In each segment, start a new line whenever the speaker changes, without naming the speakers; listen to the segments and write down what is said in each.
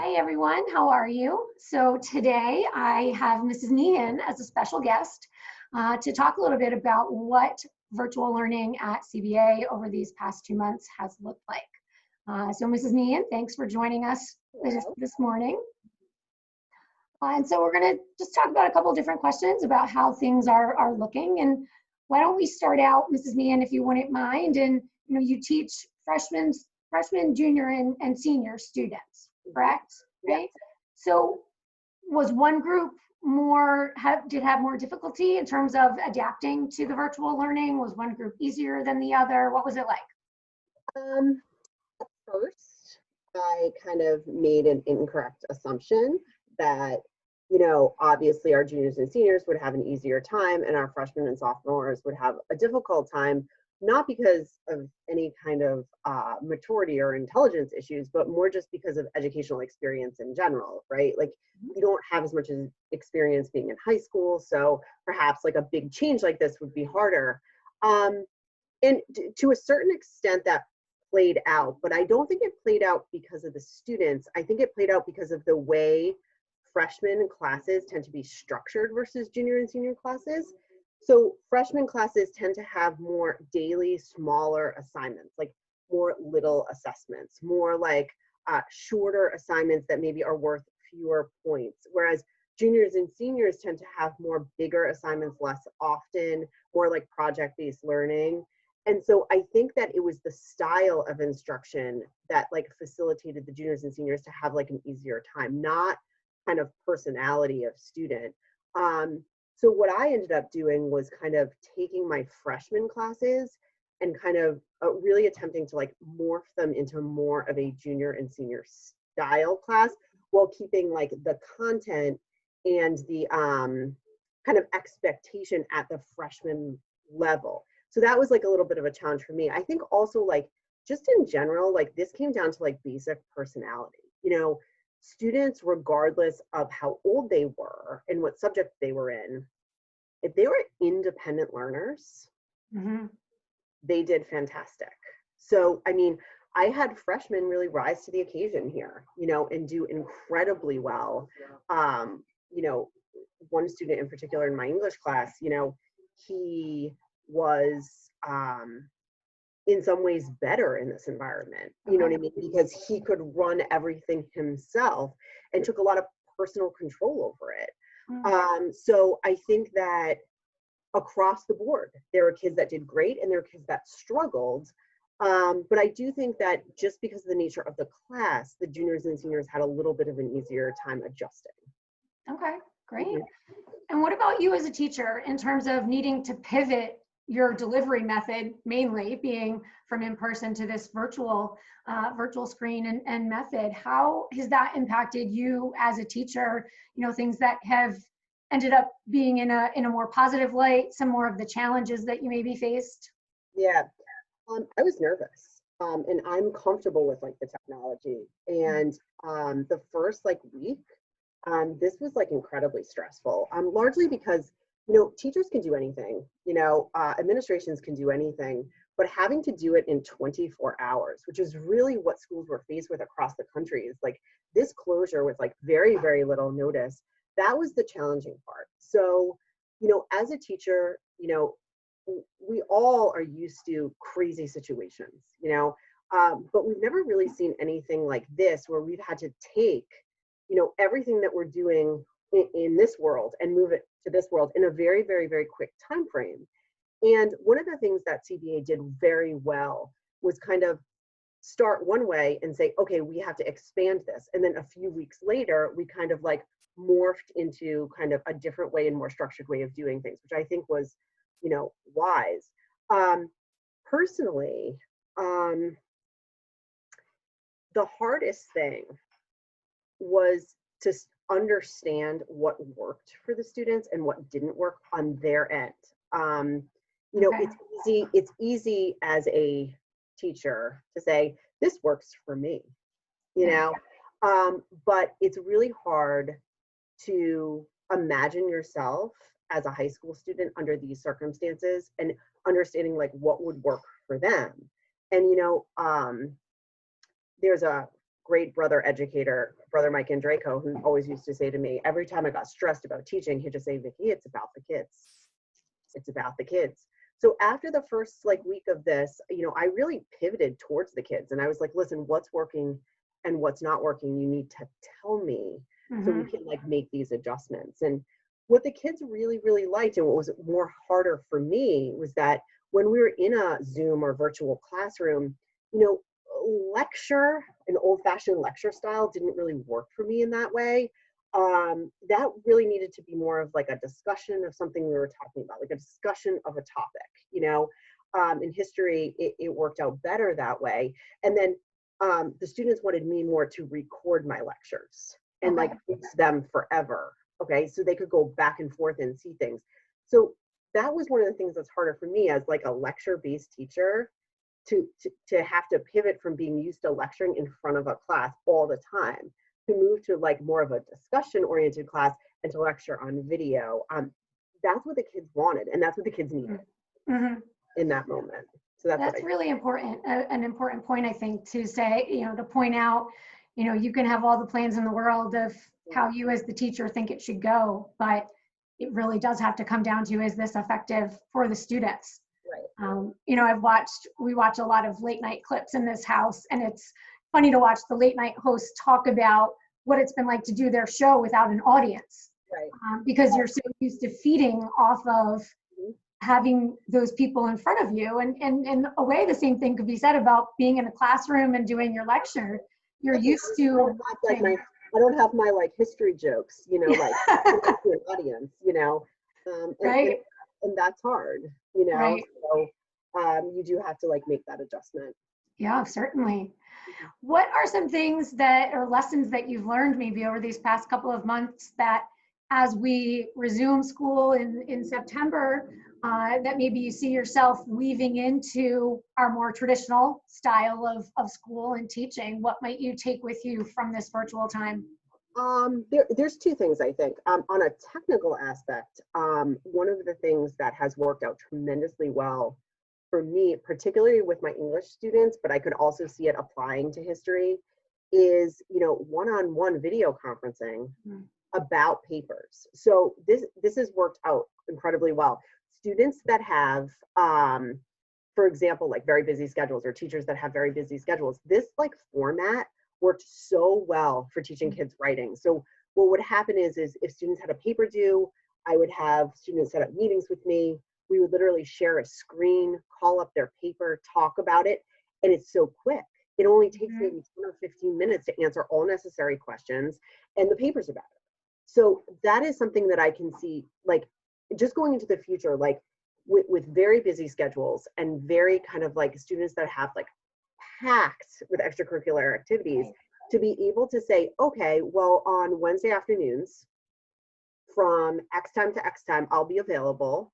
Hey everyone, how are you? So today I have Mrs. Meehan as a special guest to talk a little bit about what virtual learning at CBA over these past 2 months has looked like. So Mrs. Meehan, thanks for joining us this morning. And so we're going to just talk about a couple of different questions about how things are looking. And why don't we start out, Mrs. Meehan, if you wouldn't mind, and you teach freshmen, junior, and senior students, correct? Right? So was one group did have more difficulty in terms of adapting to the virtual learning? Was one group easier than the other? What was it like?
At first, I kind of made an incorrect assumption that, obviously our juniors and seniors would have an easier time and our freshmen and sophomores would have a difficult time, not because of any kind of maturity or intelligence issues, but more just because of educational experience in general, right? Like you don't have as much experience being in high school, so perhaps like a big change like this would be harder. And to a certain extent that played out, but I don't think it played out because of the students. I think it played out because of the way freshman classes tend to be structured versus junior and senior classes. So freshman classes tend to have more daily, smaller assignments, like more little assessments, more like shorter assignments that maybe are worth fewer points. Whereas juniors and seniors tend to have more bigger assignments less often, more like project-based learning. And so I think that it was the style of instruction that like facilitated the juniors and seniors to have like an easier time, not kind of personality of student. So what I ended up doing was kind of taking my freshman classes and kind of really attempting to like morph them into more of a junior and senior style class while keeping like the content and the kind of expectation at the freshman level. So that was like a little bit of a challenge for me. I think also like just in general, like this came down to like basic personality. Students, regardless of how old they were and what subject they were in, if they were independent learners, they did fantastic. So, I mean, I had freshmen really rise to the occasion here, and do incredibly well. One student in particular in my English class, he was in some ways better in this environment, you know what I mean? Because he could run everything himself and took a lot of personal control over it. So I think that across the board, there were kids that did great and there were kids that struggled. But I do think that just because of the nature of the class, the juniors and seniors had a little bit of an easier time adjusting.
Okay, great. And what about you as a teacher in terms of needing to pivot your delivery method, mainly being from in-person to this virtual screen and method? How has that impacted you as a teacher? Things that have ended up being in a more positive light, some more of the challenges that you maybe faced?
Yeah, I was nervous, and I'm comfortable with like the technology. And the first like week, this was like incredibly stressful, largely because teachers can do anything, administrations can do anything, but having to do it in 24 hours, which is really what schools were faced with across the country, is like this closure with like very, very little notice. That was the challenging part. So, as a teacher, we all are used to crazy situations, but we've never really seen anything like this where we've had to take, everything that we're doing in this world and move it to this world in a very, very, very quick time frame. And one of the things that CBA did very well was kind of start one way and say, okay, we have to expand this. And then a few weeks later, we kind of like morphed into kind of a different way and more structured way of doing things, which I think was, wise. Personally, the hardest thing was to understand what worked for the students and what didn't work on their end. It's easy as a teacher to say, this works for me, but it's really hard to imagine yourself as a high school student under these circumstances and understanding like what would work for them. And there's a great brother educator, Brother Mike Andraco, who always used to say to me, every time I got stressed about teaching, he'd just say, Vicki, it's about the kids. It's about the kids. So after the first like week of this, I really pivoted towards the kids, and I was like, listen, what's working and what's not working, you need to tell me so we can like make these adjustments. And what the kids really, really liked, and what was more harder for me, was that when we were in a Zoom or virtual classroom, lecture, an old-fashioned lecture style didn't really work for me in that way. That really needed to be more of like a discussion of something we were talking about, like a discussion of a topic. In history, it worked out better that way. And then the students wanted me more to record my lectures and like fix them forever. Okay, so they could go back and forth and see things. So that was one of the things that's harder for me as like a lecture-based teacher, to have to pivot from being used to lecturing in front of a class all the time to move to like more of a discussion-oriented class and to lecture on video. That's what the kids wanted, and that's what the kids needed in that moment. So that's
really important, an important point, I think, to say, to point out, you can have all the plans in the world of how you as the teacher think it should go, but it really does have to come down to, is this effective for the students? Right. We watch a lot of late night clips in this house, and it's funny to watch the late night hosts talk about what it's been like to do their show without an audience. Right. Because you're so used to feeding off of having those people in front of you. And in a way, the same thing could be said about being in a classroom and doing your lecture. You're used to.
I don't have my like history jokes, like to an audience,
right.
And that's hard,
Right.
So you do have to like make that adjustment.
Yeah, certainly. What are some things or lessons that you've learned maybe over these past couple of months that, as we resume school in September, that maybe you see yourself weaving into our more traditional style of school and teaching? What might you take with you from this virtual time?
There's two things, I think. On a technical aspect, one of the things that has worked out tremendously well for me, particularly with my English students, but I could also see it applying to history, is one-on-one video conferencing about papers. So this has worked out incredibly well. Students that have, for example, like very busy schedules, or teachers that have very busy schedules, this like format worked so well for teaching kids writing. So what would happen is if students had a paper due, I would have students set up meetings with me. We would literally share a screen, call up their paper, talk about it, and it's so quick. It only takes maybe 10 or 15 minutes to answer all necessary questions, and the paper's about it. So that is something that I can see, like, just going into the future, like with very busy schedules and very kind of like students that have like packed with extracurricular activities, to be able to say, okay, well, on Wednesday afternoons from X time to X time, I'll be available.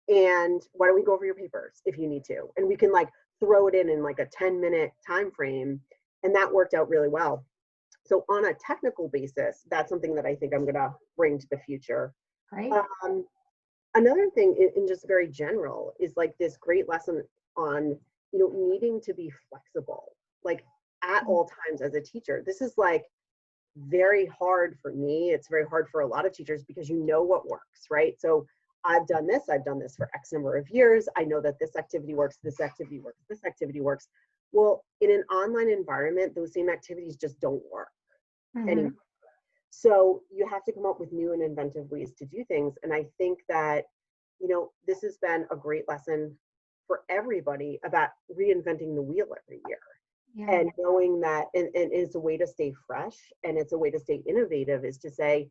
And why don't we go over your papers if you need to? And we can like throw it in like a 10-minute time frame. And that worked out really well. So on a technical basis, that's something that I think I'm gonna bring to the future.
Great.
Another thing in just very general is like this great lesson on, needing to be flexible, like at all times as a teacher. This is like very hard for me. It's very hard for a lot of teachers because what works, right? So I've done this for X number of years. I know that this activity works, this activity works, this activity works. Well, in an online environment, those same activities just don't work anymore. So you have to come up with new and inventive ways to do things. And I think that, this has been a great lesson for everybody about reinventing the wheel every year. Yeah. And knowing that, and it's a way to stay fresh, and it's a way to stay innovative, is to say,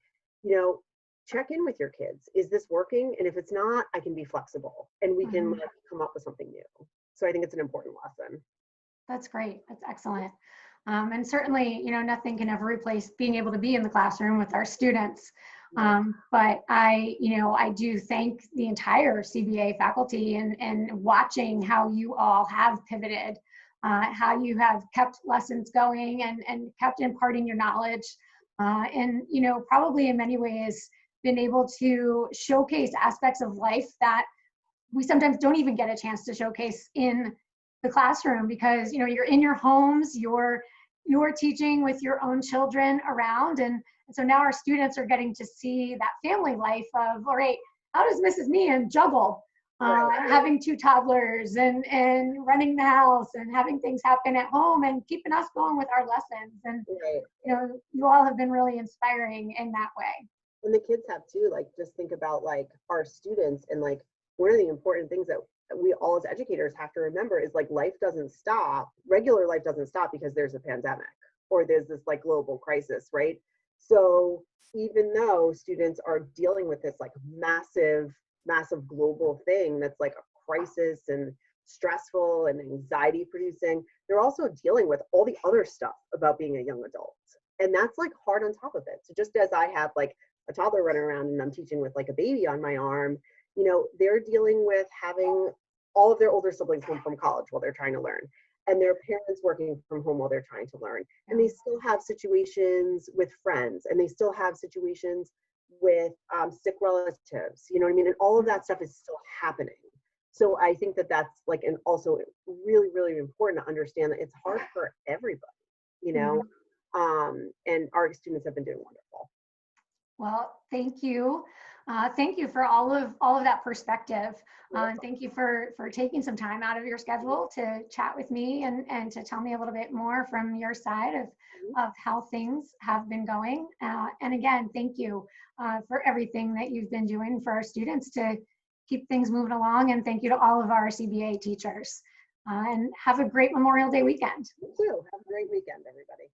check in with your kids. Is this working? And if it's not, I can be flexible, and we can come up with something new. So I think it's an important lesson.
That's great. That's excellent. And certainly, nothing can ever replace being able to be in the classroom with our students. But I do thank the entire CBA faculty and watching how you all have pivoted, how you have kept lessons going and kept imparting your knowledge. And, probably in many ways been able to showcase aspects of life that we sometimes don't even get a chance to showcase in the classroom, because you're in your homes, you're you're teaching with your own children around. And so now our students are getting to see that family life of, all right, how does Mrs. Meehan juggle
Right.
having two toddlers and running the house and having things happen at home and keeping us going with our lessons. And,
Right.
you know, you all have been really inspiring in that way.
And the kids have too, like, just think about like our students, and like one of the important things that we all as educators have to remember is like life doesn't stop, regular life doesn't stop because there's a pandemic or there's this like global crisis, right? So even though students are dealing with this like massive global thing that's like a crisis and stressful and anxiety producing, they're also dealing with all the other stuff about being a young adult, and that's like hard on top of it. So just as I have like a toddler running around and I'm teaching with like a baby on my arm, you know, they're dealing with having all of their older siblings home from college while they're trying to learn, and their parents working from home while they're trying to learn. And they still have situations with friends, and they still have situations with sick relatives, you know what I mean? And all of that stuff is still happening. So I think that that's like, and also really important to understand that it's hard for everybody, you know? And our students have been doing wonderful.
Well, thank you. Thank you for all of that perspective. Thank you for taking some time out of your schedule to chat with me and to tell me a little bit more from your side of how things have been going. And again, thank you for everything that you've been doing for our students to keep things moving along. And thank you to all of our CBA teachers. And have a great Memorial Day weekend.
You too. Have a great weekend, everybody.